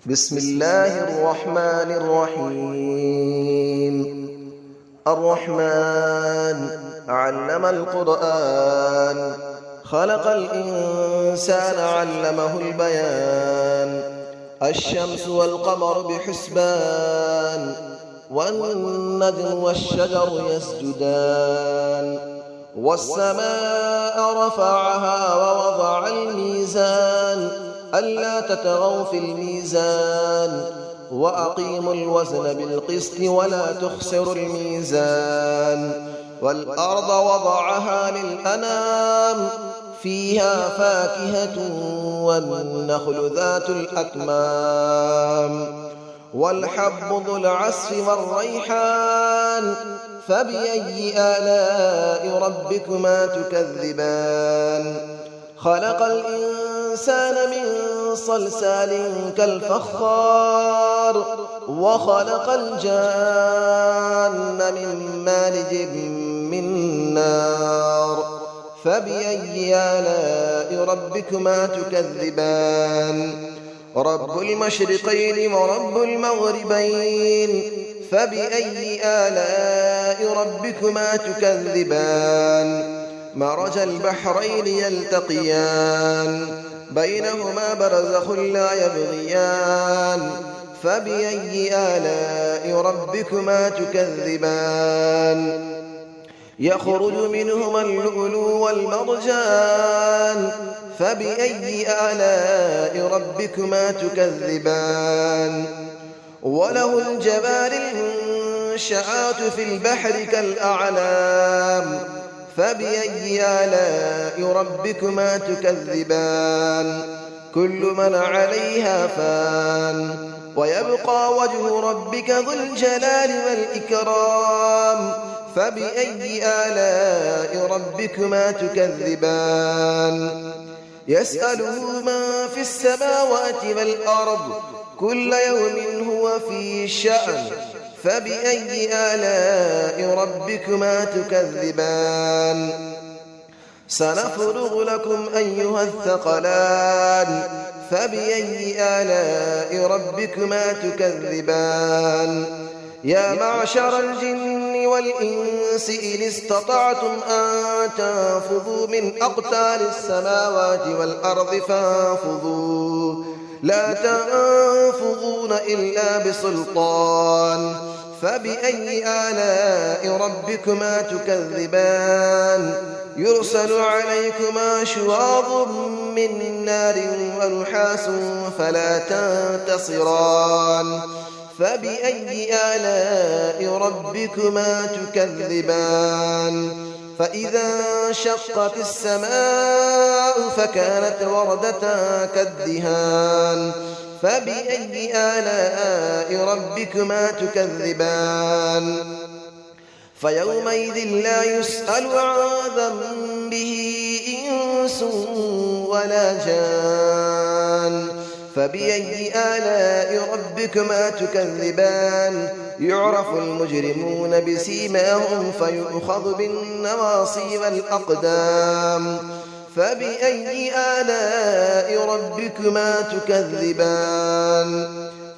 بسم الله الرحمن الرحيم. الرحمن علم القرآن، خلق الإنسان علمه البيان. الشمس والقمر بحسبان، والنجم والشجر يسجدان. والسماء رفعها ووضع الميزان، ألا تطغوا في الميزان، وأقيموا الوزن بالقسط ولا تخسروا الميزان. والأرض وضعها للأنام، فيها فاكهة والنخل ذات الأكمام. والحب ذو العصف والريحان، فبأي آلاء ربكما تكذبان. خلق الإنسان من صلصال كالفخار، وخلق الجان من مارج من نار. فبأي آلاء ربكما تكذبان. رب المشرقين ورب المغربين، فبأي آلاء ربكما تكذبان. مرج البحرين يلتقيان، بينهما برزخ لا يبغيان. فبأي آلاء ربكما تكذبان. يخرج منهما اللؤلؤ والمرجان، فبأي آلاء ربكما تكذبان. وله الجوار المنشآت في البحر كالأعلام، فبأي آلاء ربكما تكذبان. كل من عليها فان، ويبقى وجه ربك ذو الجلال والإكرام. فبأي آلاء ربكما تكذبان. يسأله من في السماوات والأرض، كل يوم هو في شأن. فبأي آلاء ربكما تكذبان. سنفرغ لكم أيها الثقلان، فبأي آلاء ربكما تكذبان. يا معشر الجن والإنس إن استطعتم أن تنفذوا من أقطار السماوات والأرض فانفذوا، لا تنفذون إلا بسلطان. فبأي آلاء ربكما تكذبان. يرسل عليكما شواظ من نار ونحاس فلا تنتصران. فبأي آلاء ربكما تكذبان. فإذا انشقت السماء فكانت وردة كالدهان. فبأي آلاء ربكما تكذبان. فيومئذ لا يسأل عن ذنبه إنس ولا جان. فبأي آلاء ربكما تكذبان. يعرف المجرمون بسيماهم فيؤخذ بالنواصي والأقدام. فبأي آلاء ربكما تكذبان.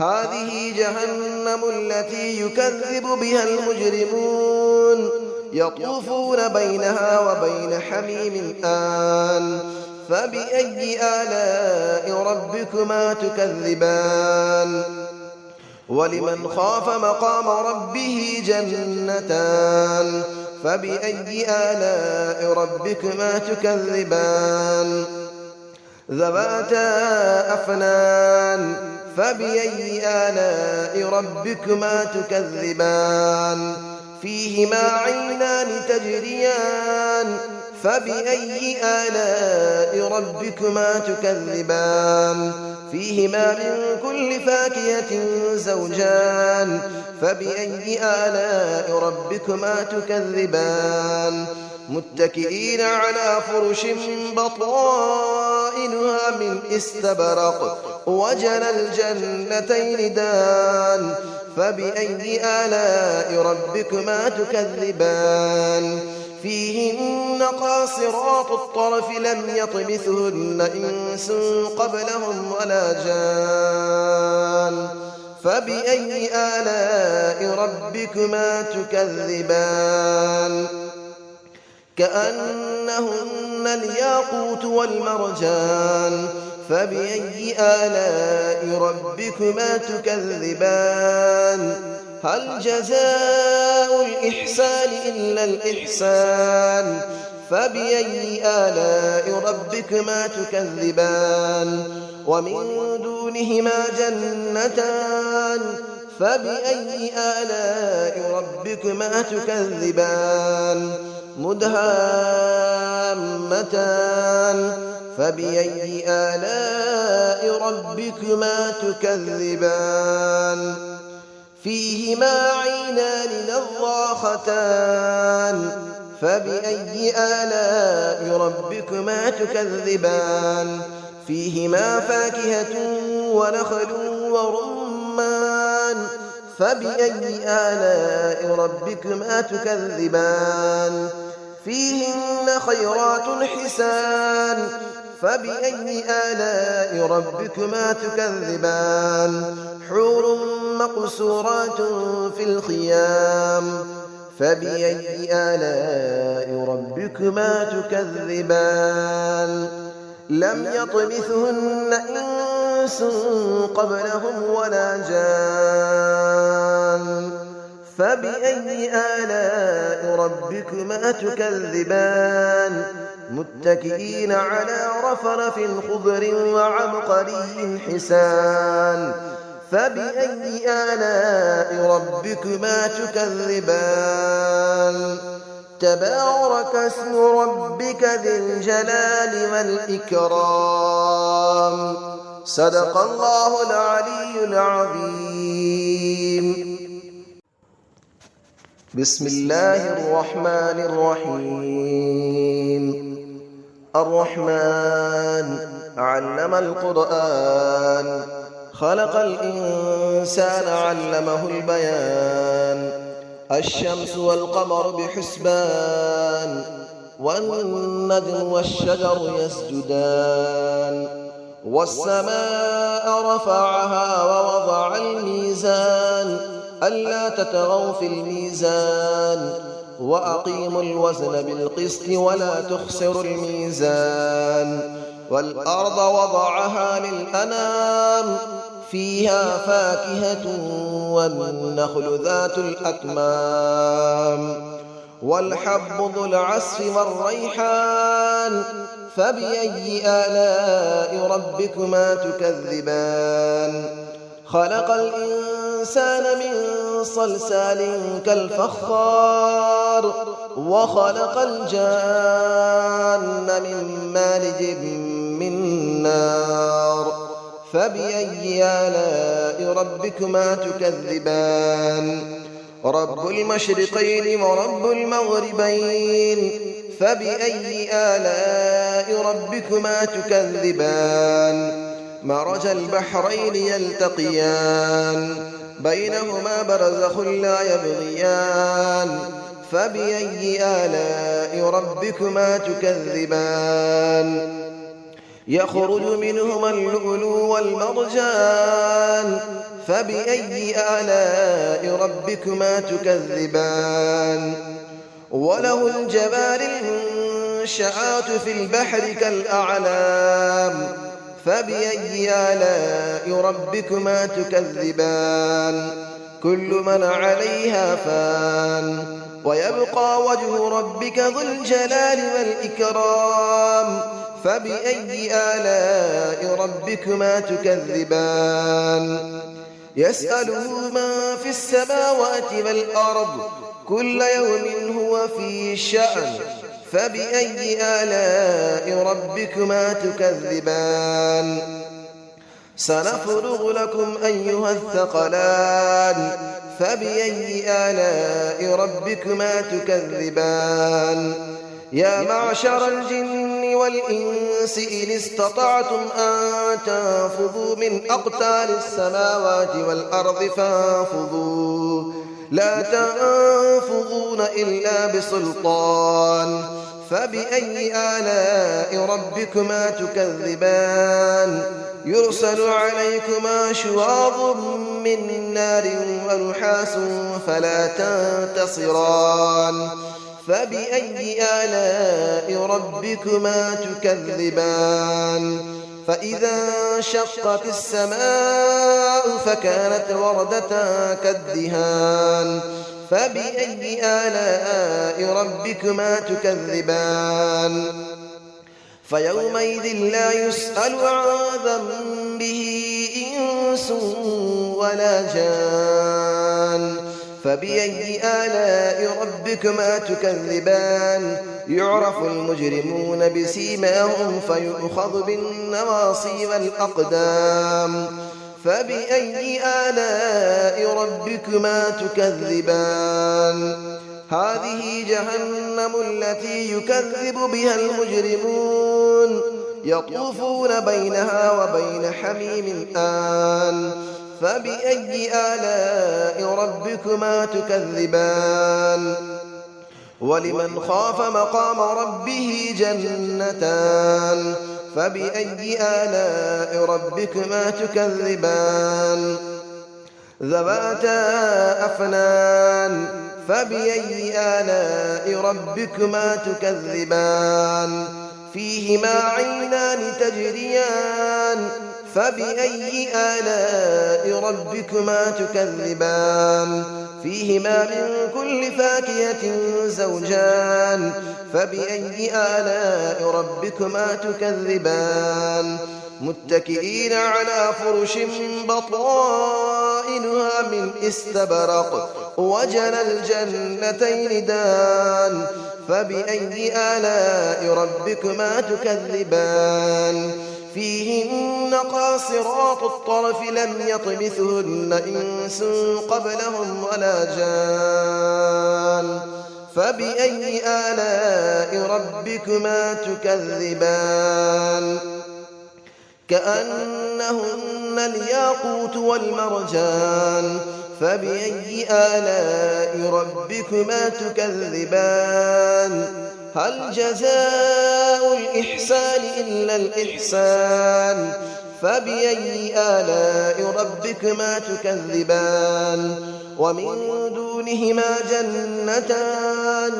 هذه جهنم التي يكذب بها المجرمون، يطوفون بينها وبين حميم آن. فبأي آلاء ربكما تكذبان. ولمن خاف مقام ربه جنتان. فبأي آلاء ربكما تكذبان. ذواتا أفنان. فبأي آلاء ربكما تكذبان. فيهما عينان تجريان. فبأي آلاء ربكما تكذبان. فيهما من كل فاكهة زوجان. فبأي آلاء ربكما تكذبان. متكئين على فرش بطائنها من استبرق، وجنى الجنتين دان. فبأي آلاء ربكما تكذبان. فيهن قاصرات الطرف لم يطمثهن إنس قبلهم ولا جان. فبأي آلاء ربكما تكذبان كأنهن الياقوت والمرجان فبأي آلاء ربكما تكذبان هل جزاء الإحسان إلا الإحسان فبأي آلاء ربكما تكذبان ومن دونهما جنتان فبأي آلاء ربكما تكذبان مدهامتان فبأي آلاء ربكما تكذبان فيهما عينان نضاختان فبأي آلاء ربكما تكذبان فيهما فاكهة ونخل ورمان فبأي آلاء ربكما تكذبان فيهن خيرات حسان فبأي آلاء ربكما تكذبان حور مقصورات في الخيام فبأي آلاء ربكما تكذبان لم يطمثهن إنس قبلهم ولا جان فبأي آلاء ربكما تكذبان متكئين على رفرف خضر وعبقري حسان فبأي آلاء ربكما تكذبان تبارك اسم ربك ذي الجلال والإكرام صدق الله العلي العظيم بسم الله الرحمن الرحيم الرحمن علم القرآن خلق الإنسان علمه البيان الشمس والقمر بحسبان والنجم والشجر يسجدان والسماء رفعها ووضع الميزان ألا تطغوا في الميزان وأقيموا الوزن بالقسط ولا تخسروا الميزان والأرض وضعها للأنام فيها فاكهة والنخل ذات الأكمام والحب ذو العصف والريحان فبأي آلاء ربكما تكذبان خلق الإنسان من صلصال كالفخار وخلق الجان من مارج من نار فبأي آلاء ربكما تكذبان رب المشرقين ورب المغربين فبأي آلاء ربكما تكذبان مرج البحرين يلتقيان بينهما برزخ لا يبغيان فبأي آلاء ربكما تكذبان يخرج منهما اللؤلؤ والمرجان فبأي آلاء ربكما تكذبان وله الجبال المنشآت في البحر كالأعلام فبأي آلاء ربكما تكذبان كل من عليها فان ويبقى وجه ربك ذو الجلال والإكرام فبأي آلاء ربكما تكذبان يسأله من في السماوات والأرض كل يوم هو في شأن فبأي آلاء ربكما تكذبان سنفرغ لكم أيها الثقلان فبأي آلاء ربكما تكذبان يا معشر الجن والإنس إن استطعتم أن تنفذوا من أقطار السماوات والأرض فانفذوا لا تنفذون إلا بسلطان فبأي آلاء ربكما تكذبان يرسل عليكما شواظ من نار ونحاس فلا تنتصران فبأي آلاء ربكما تكذبان فإذا انشقت السماء فكانت وردة كالدهان فبأي آلاء ربكما تكذبان فيومئذ لا يسأل عن ذنبه إنس ولا جان فبأي آلاء ربكما تكذبان يعرف المجرمون بسيماهم فيؤخذ بالنواصي والأقدام فبأي آلاء ربكما تكذبان هذه جهنم التي يكذب بها المجرمون يطوفون بينها وبين حميم آن فبأي آلاء ربكما تكذبان ولمن خاف مقام ربه جنتان فبأي آلاء ربكما تكذبان ذواتا أفنان فبأي آلاء ربكما تكذبان فيهما عينان تجريان فبأي آلاء ربكما تكذبان فيهما من كل فاكهة زوجان فبأي آلاء ربكما تكذبان متكئين على فرش بطائنها من استبرق وجنى الجنتين دان فبأي آلاء ربكما تكذبان فيهن قاصرات الطرف لم يطمثهن إنس قبلهم ولا جان فبأي آلاء ربكما تكذبان كأنهن الياقوت والمرجان فبأي آلاء ربكما تكذبان هل جزاء الإحسان إلا الإحسان فبأي آلاء ربكما تكذبان ومن دونهما جنتان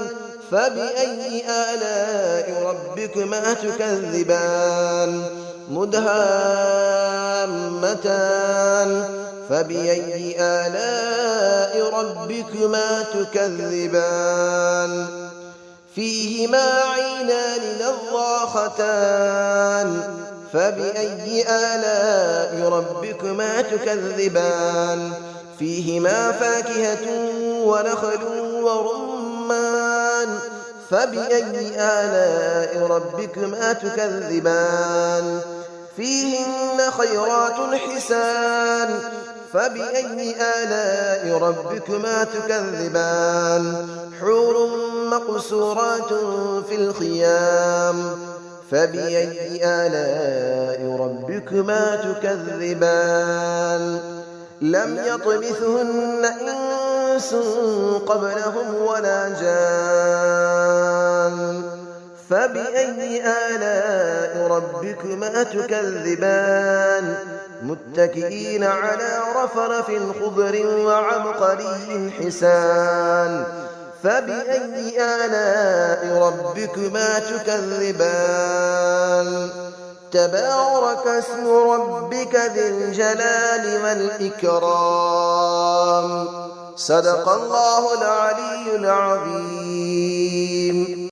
فبأي آلاء ربكما تكذبان مدهامتان فبأي آلاء ربكما تكذبان فيهما عينان نضاختان فبأي آلاء ربكما تكذبان فيهما فاكهة ونخل ورمان فبأي آلاء ربكما تكذبان فيهن خيرات حسان فبأي آلاء ربكما تكذبان حور مقصورات في الخيام فبأي آلاء ربكما تكذبان لم يطمثهن إنس قبلهم ولا جان فبأي آلاء ربكما تكذبان متكئين على رفرف خضر وعبقري حسان فبأي آلاء ربكما تكذبان تبارك اسم ربك ذي الجلال والإكرام صدق الله العلي العظيم.